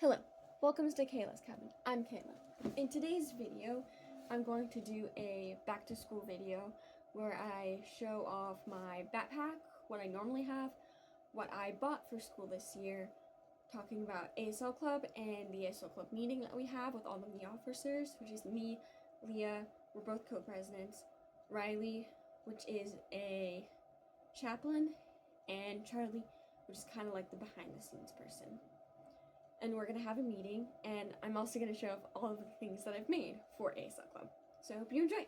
Hello, welcome to Kayla's Cabin. I'm Kayla. In today's video, I'm going to do a back to school video where I show off my backpack, what I normally have, what I bought for school this year, talking about ASL Club and the ASL Club meeting that we have with all of the officers, which is me, Leah, we're both co-presidents, Riley, which is a chaplain, and Charlie, which is kind of like the behind the scenes person. And we're going to have a meeting, and I'm also going to show off all of the things that I've made for ASL Club. So I hope you enjoy.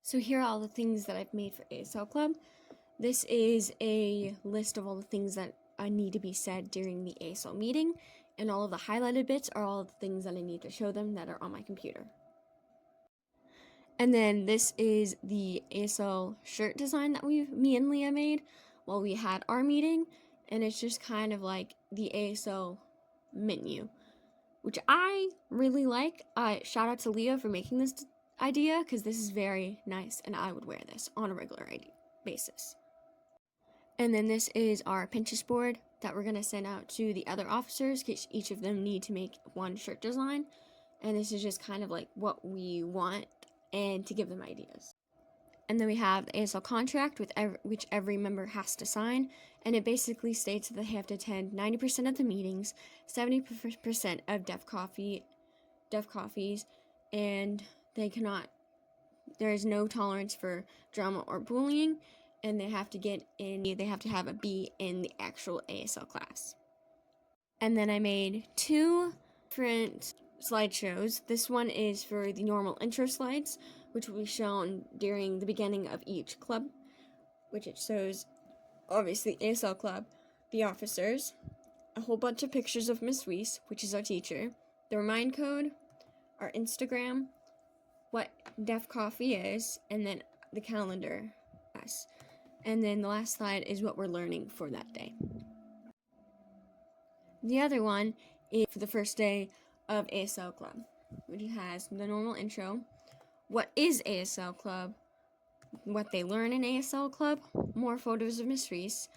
So here are all the things that I've made for ASL Club. This is a list of all the things that I need to be said during the ASL meeting, and all of the highlighted bits are all the things that I need to show them that are on my computer. And then this is the ASL shirt design that me and Leah made while we had our meeting, and it's just kind of like the ASL menu, which I really like. Shout out to Leah for making this idea, because this is very nice and I would wear this on a regular basis. And then this is our Pinterest board that we're going to send out to the other officers, because each of them need to make one shirt design, and this is just kind of like what we want and to give them ideas. And then we have the ASL contract, which every member has to sign, and it basically states that they have to attend 90% of the meetings, 70% of deaf coffees, and there is no tolerance for drama or bullying, and they have to have a B in the actual ASL class. And then I made two different slideshows. This one is for the normal intro slides, which will be shown during the beginning of each club, which it shows, obviously, ASL Club, the officers, a whole bunch of pictures of Miss Weiss, which is our teacher, the remind code, our Instagram, what Deaf Coffee is, and then the calendar, us. And then the last slide is what we're learning for that day. The other one is for the first day of ASL Club, which has the normal intro, what is ASL Club, what they learn in ASL Club, more photos of Miss Reese,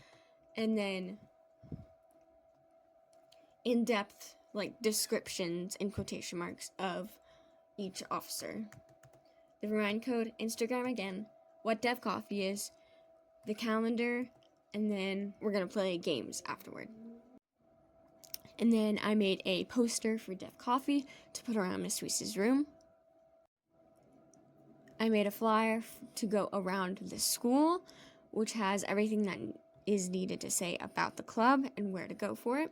and then in-depth descriptions and quotation marks of each officer. The remind code, Instagram again, what Deaf Coffee is, the calendar, and then we're going to play games afterward. And then I made a poster for Deaf Coffee to put around Miss Reese's room. I made a flyer to go around the school, which has everything that is needed to say about the club and where to go for it,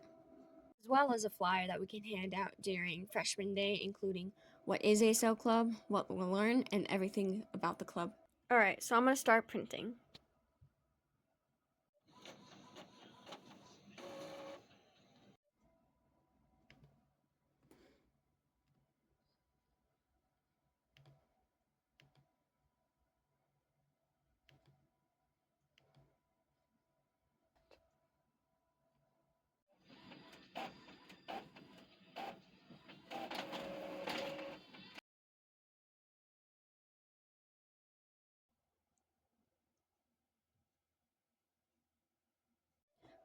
as well as a flyer that we can hand out during freshman day, including what is ASL Club, what we'll learn, and everything about the club. Alright, so I'm going to start printing.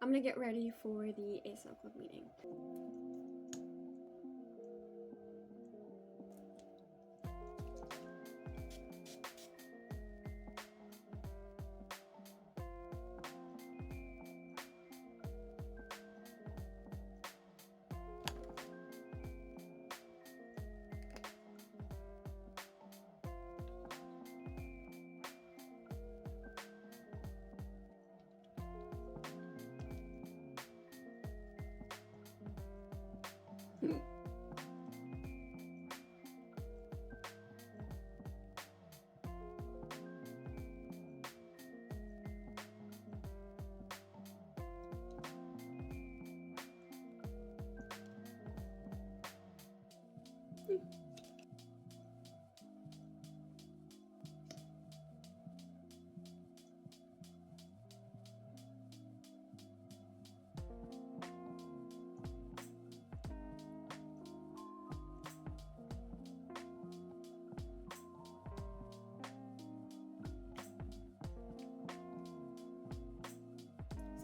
I'm going to get ready for the ASL Club meeting.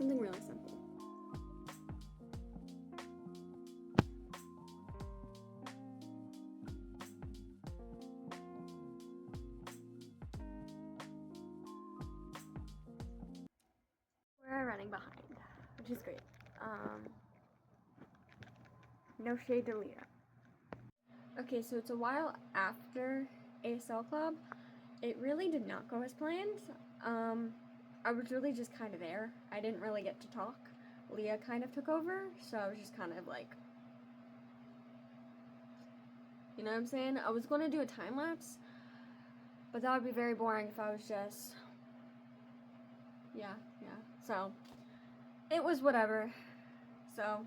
Something really simple. We're running behind, which is great. No shade to Leah. Okay, so it's a while after ASL Club. It really did not go as planned. I was really just kind of there. I didn't really get to talk. Leah kind of took over, so I was just kind of like, you know what I'm saying? I was going to do a time lapse, but that would be very boring if I was just, yeah. So, it was whatever. So,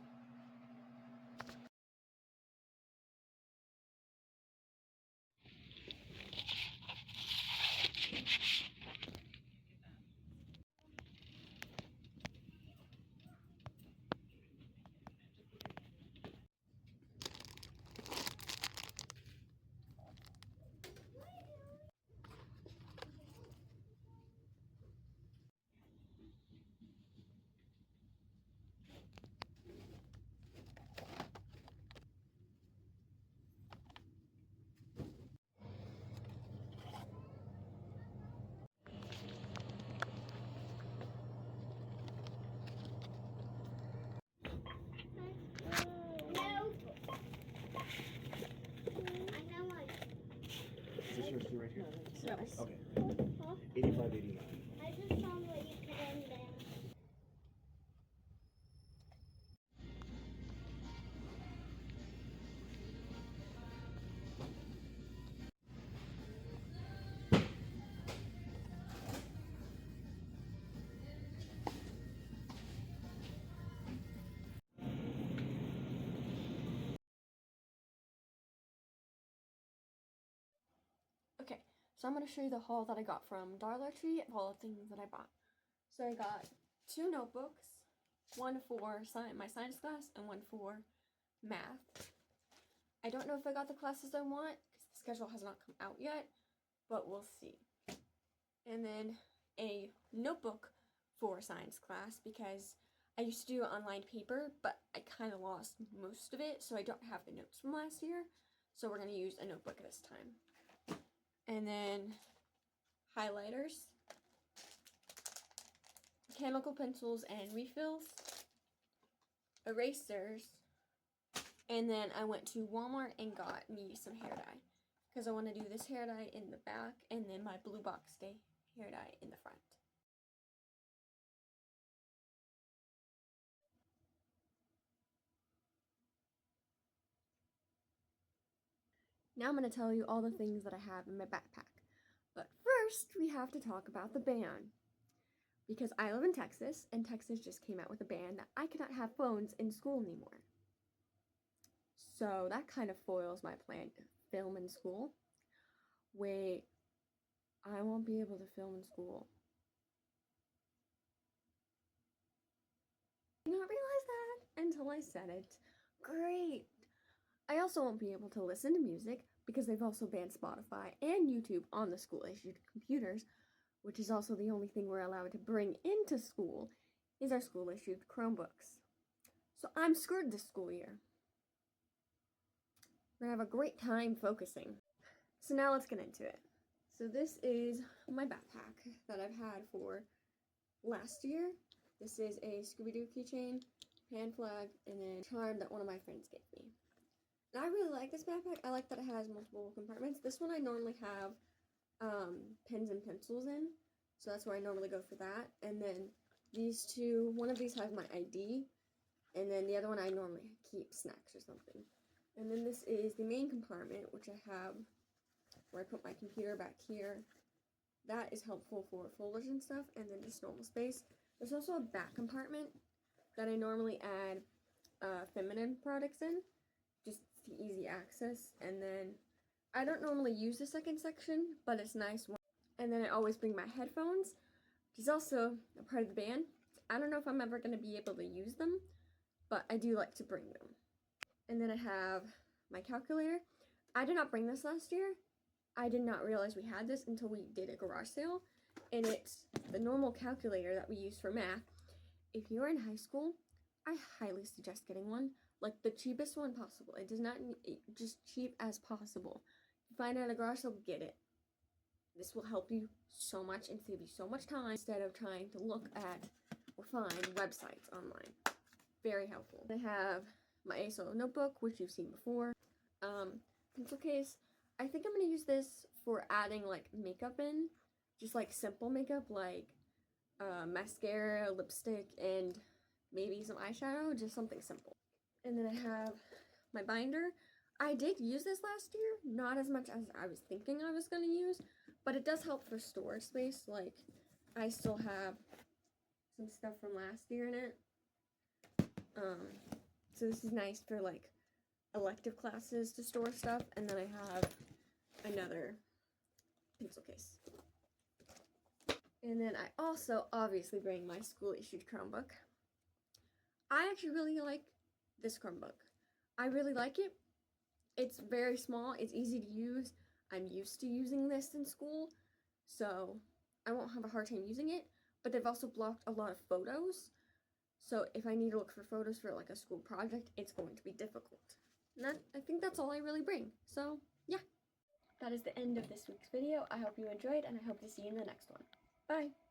Is this yours too right here? yes. Okay. 85, 89. I just found what you put in there. Okay, so I'm going to show you the haul that I got from Dollar Tree of all the things that I bought. So I got 2 notebooks, one for my science class and one for math. I don't know if I got the classes I want because the schedule has not come out yet, but we'll see. And then a notebook for science class because I used to do online paper, but I kind of lost most of it, so I don't have the notes from last year. So we're going to use a notebook this time. And then highlighters, mechanical pencils and refills, erasers, and then I went to Walmart and got me some hair dye because I want to do this hair dye in the back and then my blue box day hair dye in the front. Now I'm going to tell you all the things that I have in my backpack. But first, we have to talk about the ban. Because I live in Texas, and Texas just came out with a ban that I cannot have phones in school anymore. So that kind of foils my plan to film in school. Wait, I won't be able to film in school. I did not realize that until I said it. Great! I also won't be able to listen to music because they've also banned Spotify and YouTube on the school-issued computers, which is also the only thing we're allowed to bring into school, is our school-issued Chromebooks. So I'm screwed this school year. We're gonna have a great time focusing. So now let's get into it. So this is my backpack that I've had for last year. This is a Scooby-Doo keychain, pan flag, and then charm that one of my friends gave me. And I really like this backpack. I like that it has multiple compartments. This one I normally have pens and pencils in, so that's where I normally go for that. And then these two, one of these has my ID, and then the other one I normally keep snacks or something. And then this is the main compartment, which I have where I put my computer back here. That is helpful for folders and stuff, and then just normal space. There's also a back compartment that I normally add feminine products in, just the easy access. And then I don't normally use the second section, but it's nice. And then I always bring my headphones, which is also a part of the band. I don't know if I'm ever going to be able to use them, but I do like to bring them. And then I have my calculator. I did not bring this last year. I did not realize we had this until we did a garage sale. And it's the normal calculator that we use for math. If you're in high school, I highly suggest getting one. Like the cheapest one possible. It does not need, just cheap as possible. If you find it at a garage sale, get it. This will help you so much and save you so much time instead of trying to look at or find websites online. Very helpful. I have my ASL notebook, which you've seen before. Pencil case. I think I'm going to use this for adding like makeup in. Just like simple makeup like mascara, lipstick, and maybe some eyeshadow. Just something simple. And then I have my binder. I did use this last year. Not as much as I was thinking I was going to use. But it does help for storage space. Like I still have some stuff from last year in it. So this is nice for like elective classes to store stuff, and then I have another pencil case. And then I also obviously bring my school issued Chromebook. I actually really like this Chromebook. I really like it. It's very small, it's easy to use. I'm used to using this in school, so I won't have a hard time using it, but they've also blocked a lot of photos. So if I need to look for photos for like a school project, it's going to be difficult. And I think that's all I really bring. So yeah, that is the end of this week's video. I hope you enjoyed, and I hope to see you in the next one. Bye!